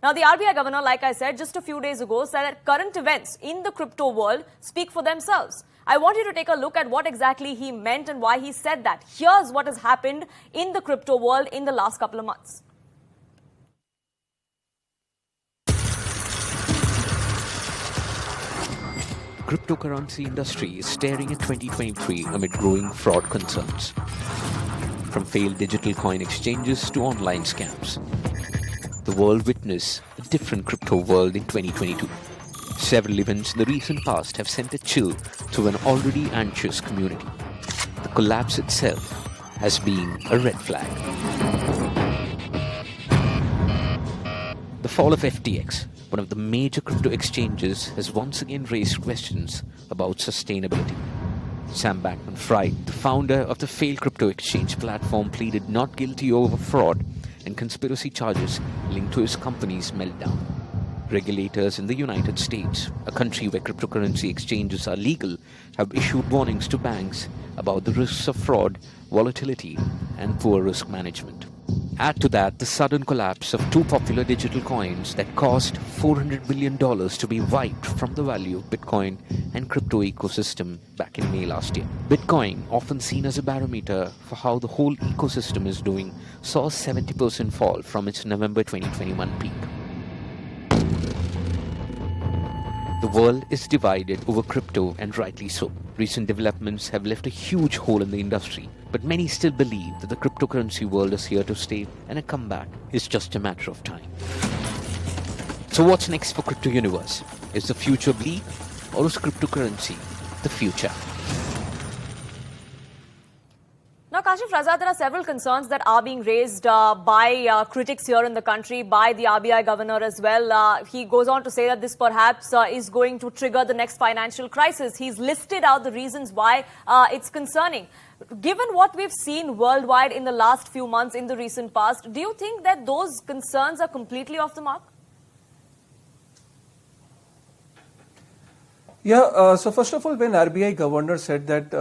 Now, the RBI governor, like I said just a few days ago, said that current events in the crypto world speak for themselves. I want you to take a look at what exactly he meant and why he said that. Here's what has happened in the crypto world in the last couple of months. The cryptocurrency industry is staring at 2023 amid growing fraud concerns. From failed digital coin exchanges to online scams, the world witnessed a different crypto world in 2022. Several events in the recent past have sent a chill through an already anxious community. The collapse itself has been a red flag. The fall of FTX, one of the major crypto exchanges, has once again raised questions about sustainability. Sam Bankman-Fried, the founder of the failed crypto exchange platform, pleaded not guilty over fraud and conspiracy charges linked to his company's meltdown. Regulators in the United States, a country where cryptocurrency exchanges are legal, have issued warnings to banks about the risks of fraud, volatility, and poor risk management. Add to that the sudden collapse of two popular digital coins that caused $400 billion to be wiped from the value of Bitcoin and crypto ecosystem back in May last year. Bitcoin, often seen as a barometer for how the whole ecosystem is doing, saw a 70% fall from its November 2021 peak. The world is divided over crypto, and rightly so. Recent developments have left a huge hole in the industry, but many still believe that the cryptocurrency world is here to stay and a comeback is just a matter of time. So what's next for crypto universe? Is the future bleak, or is cryptocurrency the future? Now, Kashif Raza, there are several concerns that are being raised by critics here in the country, by the RBI governor as well. He goes on to say that this perhaps is going to trigger the next financial crisis. He's listed out the reasons why it's concerning. Given what we've seen worldwide in the last few months, in the recent past, do you think that those concerns are completely off the mark? Yeah, so first of all, when RBI governor said that,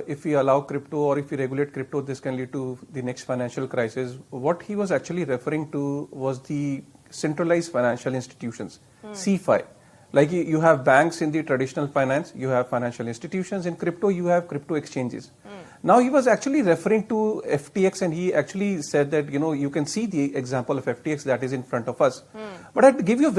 if we allow crypto or if we regulate crypto, this can lead to the next financial crisis, what he was actually referring to was the centralized financial institutions, CFI. Like you have banks in the traditional finance, you have financial institutions. In crypto, you have crypto exchanges. Now, he was actually referring to FTX, and he actually said that, you can see the example of FTX that is in front of us. But I'd give you a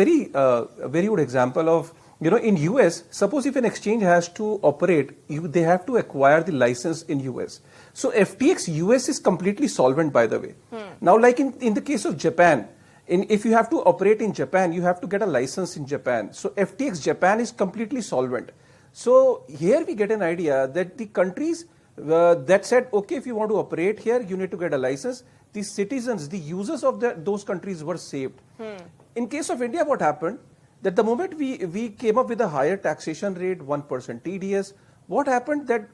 very good example of, in US, suppose if an exchange has to operate, they have to acquire the license in US. So FTX US is completely solvent, by the way. Now, like in the case of Japan, if you have to operate in Japan, you have to get a license in Japan. So FTX Japan is completely solvent. So here we get an idea that the countries that said, okay, if you want to operate here, you need to get a license. The citizens, the users of those countries were saved. In case of India, what happened? That the moment we came up with a higher taxation rate, 1% TDS, what happened that,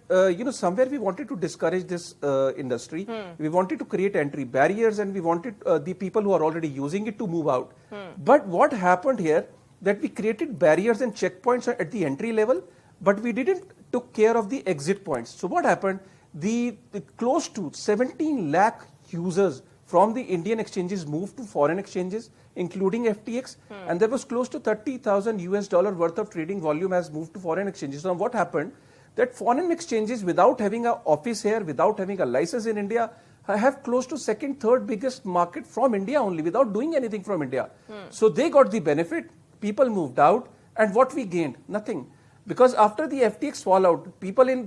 somewhere we wanted to discourage this industry. We wanted to create entry barriers, and we wanted the people who are already using it to move out. But what happened here, that we created barriers and checkpoints at the entry level, but we didn't took care of the exit points. So what happened? The close to 17 lakh users from the Indian exchanges moved to foreign exchanges, including FTX, and there was close to $30,000 US worth of trading volume has moved to foreign exchanges. So what happened? That foreign exchanges, without having an office here, without having a license in India, have close to second, third biggest market from India only, without doing anything from India. So they got the benefit, people moved out, and what we gained? Nothing. Because after the FTX fallout,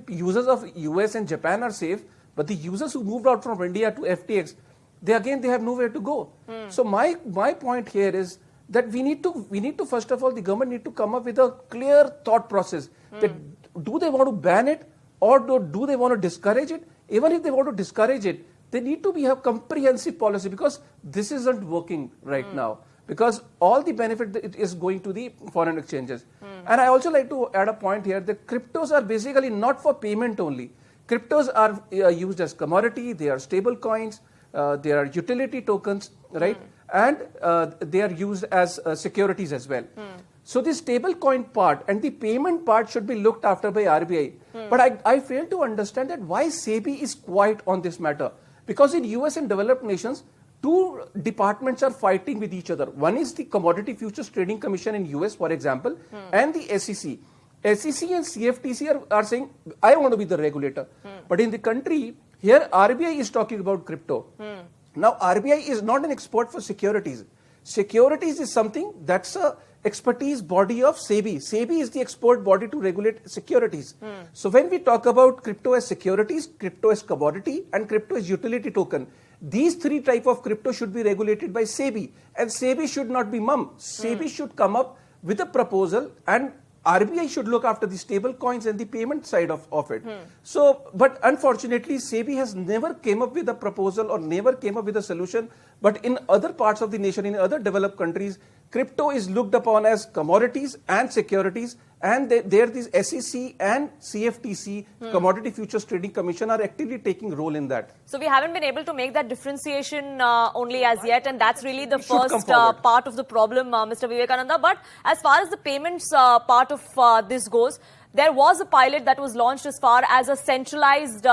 users of US and Japan are safe, but the users who moved out from India to FTX, they have nowhere to go. So my point here is that we need to first of all, the government need to come up with a clear thought process. That do they want to ban it, or do they want to discourage it? Even if they want to discourage it, they need to have comprehensive policy, because this isn't working right now. Because all the benefit is going to the foreign exchanges. And I also like to add a point here that cryptos are basically not for payment only. Cryptos are used as commodity, they are stable coins, they are utility tokens, right? And they are used as securities as well. So the stable coin part and the payment part should be looked after by RBI. But I fail to understand that why SEBI is quiet on this matter. Because in US and developed nations, two departments are fighting with each other. One is the Commodity Futures Trading Commission in US, for example, and the SEC. SEC and CFTC are saying, I want to be the regulator. But in the country, here RBI is talking about crypto. Now, RBI is not an expert for securities. Securities is something that's a expertise body of SEBI. SEBI is the expert body to regulate securities. So when we talk about crypto as securities, crypto as commodity, and crypto as utility token, these three type of crypto should be regulated by SEBI, and SEBI should not be mum. SEBI should come up with a proposal, and RBI should look after the stable coins and the payment side of it. So, but unfortunately, SEBI has never came up with a proposal or never came up with a solution. But in other parts of the nation, in other developed countries, crypto is looked upon as commodities and securities, and there these SEC and CFTC, Commodity Futures Trading Commission, are actively taking role in that. So we haven't been able to make that differentiation only as yet, and that's really the first part of the problem, Mr. Vivekananda. But as far as the payments part of this goes, there was a pilot that was launched as far as a centralized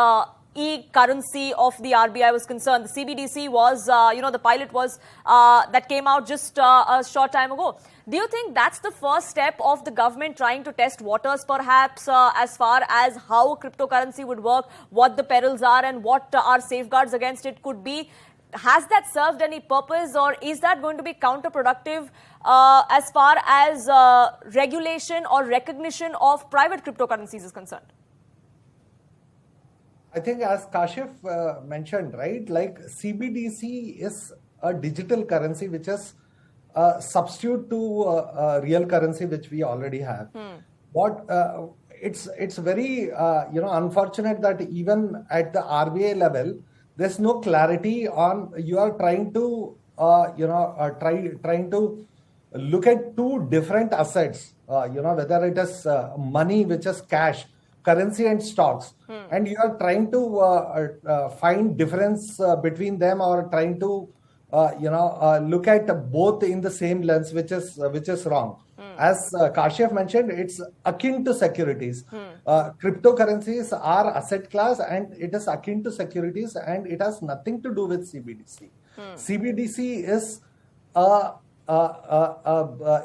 e-currency of the RBI was concerned. The CBDC was, the pilot was that came out just a short time ago. Do you think that's the first step of the government trying to test waters, perhaps, as far as how cryptocurrency would work, what the perils are, and what our safeguards against it could be? Has that served any purpose, or is that going to be counterproductive as far as regulation or recognition of private cryptocurrencies is concerned? I think as Kashif mentioned, right, like CBDC is a digital currency which is a substitute to a real currency which we already have. It's very unfortunate that even at the RBI level, there's no clarity on you are trying to trying to look at two different assets. Whether it is money, which is cash, currency, and stocks, and you are trying to find difference between them, or trying to look at both in the same lens, which is wrong. As Kashif mentioned, it's akin to securities. Cryptocurrencies are asset class, and it is akin to securities, and it has nothing to do with CBDC. CBDC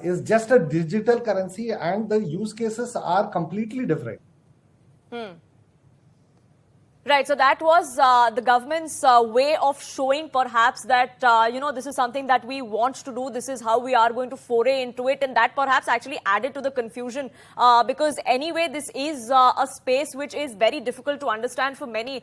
is just a digital currency, and the use cases are completely different. Right, so that was the government's way of showing perhaps that, this is something that we want to do, this is how we are going to foray into it, and that perhaps actually added to the confusion because anyway, this is a space which is very difficult to understand for many,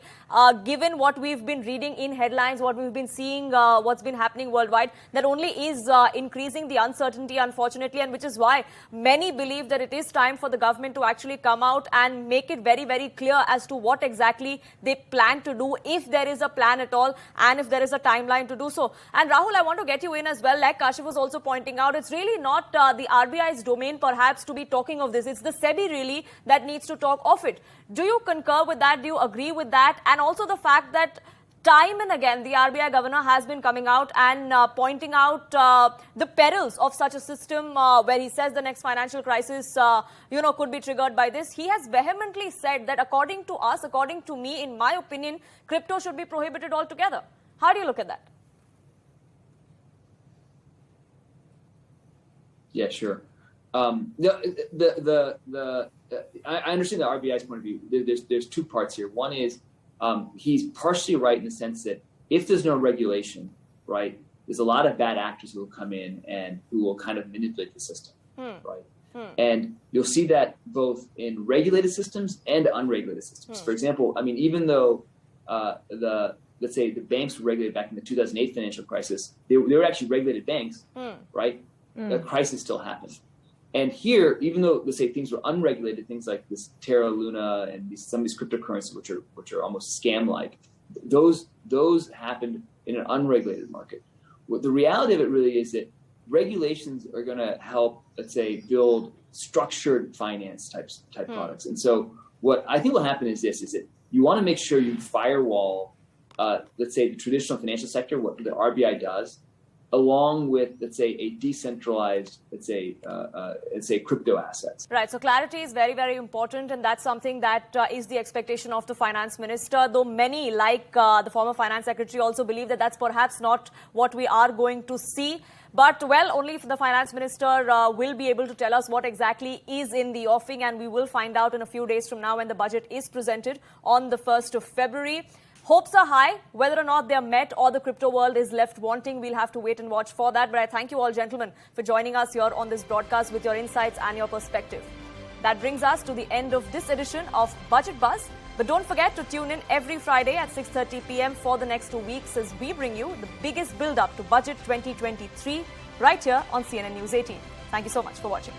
given what we've been reading in headlines, what we've been seeing, what's been happening worldwide, that only is increasing the uncertainty, unfortunately, and which is why many believe that it is time for the government to actually come out and make it very, very clear as to what exactly they plan to do, if there is a plan at all, and if there is a timeline to do so. And Rahul, I want to get you in as well. Like Kashif was also pointing out, it's really not the RBI's domain perhaps to be talking of this. It's the SEBI really that needs to talk of it. Do you concur with that? Do you agree with that? And also the fact that time and again, the RBI governor has been coming out and pointing out the perils of such a system where he says the next financial crisis, could be triggered by this. He has vehemently said that according to us, according to me, in my opinion, crypto should be prohibited altogether. How do you look at that? Yeah, sure. I understand the RBI's point of view. There's two parts here. One is, he's partially right in the sense that if there's no regulation, right, there's a lot of bad actors who will come in and who will kind of manipulate the system, right? And you'll see that both in regulated systems and unregulated systems. For example, I mean, even though let's say the banks were regulated back in the 2008 financial crisis, they were actually regulated banks, right? The crisis still happened. And here, even though, let's say, things were unregulated, things like this Terra Luna and some of these cryptocurrencies, which are almost scam-like, those happened in an unregulated market. What the reality of it really is that regulations are going to help, let's say, build structured finance type products. And so, what I think will happen is this: is that you want to make sure you firewall, let's say, the traditional financial sector, what the RBI does, along with, let's say, a decentralized, let's say crypto assets. Right. So clarity is very, very important, and that's something that is the expectation of the finance minister. Though many, like the former finance secretary, also believe that that's perhaps not what we are going to see. But, well, only if the finance minister will be able to tell us what exactly is in the offing, and we will find out in a few days from now when the budget is presented on the 1st of February. Hopes are high. Whether or not they are met or the crypto world is left wanting, we'll have to wait and watch for that. But I thank you all, gentlemen, for joining us here on this broadcast with your insights and your perspective. That brings us to the end of this edition of Budget Buzz. But don't forget to tune in every Friday at 6:30 p.m. for the next 2 weeks as we bring you the biggest build-up to Budget 2023 right here on CNN News 18. Thank you so much for watching.